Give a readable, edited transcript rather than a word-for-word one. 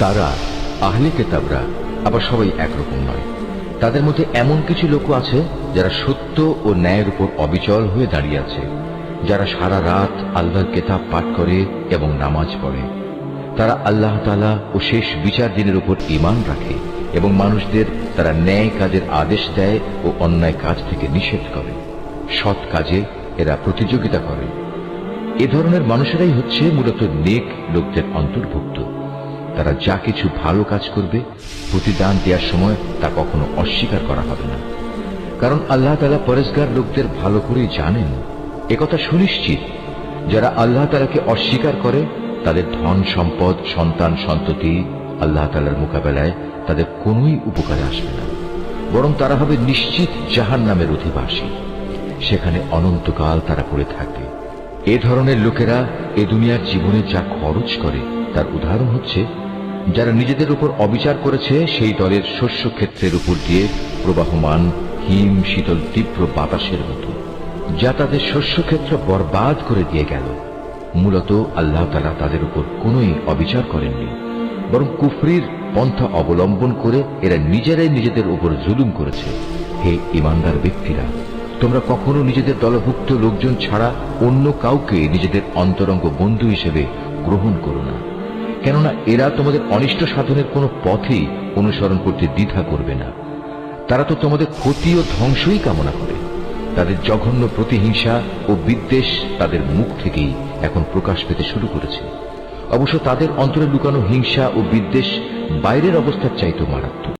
তারা আহলে কিতাবরা আবার সবাই একরকম নয়। তাদের মধ্যে এমন কিছু লোক আছে যারা সত্য ও ন্যায়ের উপর অবিচল হয়ে দাঁড়িয়ে আছে, যারা সারা রাত আল্লাহর কিতাব পাঠ করে এবং নামাজ পড়ে। তারা আল্লাহ তাআলা ও শেষ বিচার দিনের উপর ঈমান রাখে এবং মানুষদের তারা ন্যায় কাজের আদেশ দেয় ও অন্যায় কাজ থেকে নিষেধ করে। সৎ কাজে এরা প্রতিযোগিতা করে। এ ধরনের মানুষেরাই হচ্ছে মূলত নেক লোকদের অন্তর্ভুক্ত। তারা যা কিছু ভালো কাজ করবে প্রতিদান দেওয়ার সময় তা কখনো অস্বীকার করা হবে না, কারণ আল্লাহ তাআলা পরেজগার লোকদের ভালো করেই জানেন। একথা সুনিশ্চিত, যারা আল্লাহ তাআলাকে অস্বীকার করে তাদের ধন সম্পদ সন্তান সন্ততি আল্লাহ তাআলার মোকাবেলায় তাদের কোনোই উপকারে আসবে না, বরং তারা হবে নিশ্চিত জাহান্নামের অধিবাসী। সেখানে অনন্তকাল তারা পড়ে থাকবে। এ ধরনের লোকেরা এ দুনিয়ার জীবনে যা খরচ করে তার উদাহরণ হচ্ছে যারা নিজেদের উপর অবিচার করেছে সেই দলের শস্য ক্ষেত্রের উপর দিয়ে প্রবাহমান হিম শীতল তীব্র বাতাসের মতো, যা তাদের শস্যক্ষেত্র বরবাদ করে দিয়ে গেল। মূলত আল্লাহ তাআলা তাদের উপর কোনোই অবিচার করেননি, বরং কুফরির পন্থা অবলম্বন করে এরা নিজেরাই নিজেদের উপর জুলুম করেছে। হে ঈমানদার ব্যক্তিরা, তোমরা কখনো নিজেদের দলভুক্ত লোকজন ছাড়া অন্য কাউকে নিজেদের অন্তরঙ্গ বন্ধু হিসেবে গ্রহণ করো না, কেননা এরা তোমাদের অনিষ্ট সাধনের কোনো পথেই অনুসরণ করতে দ্বিধা করবে না। তারা তো তোমাদের ক্ষতি ও ধ্বংসই কামনা করে। তাদের জঘন্য প্রতিহিংসা ও বিদ্বেষ তাদের মুখ থেকেই এখন প্রকাশ পেতে শুরু করেছে। অবশ্য তাদের অন্তরে লুকানো হিংসা ও বিদ্বেষ বাইরের অবস্থার চাইতেও মারাত্মক।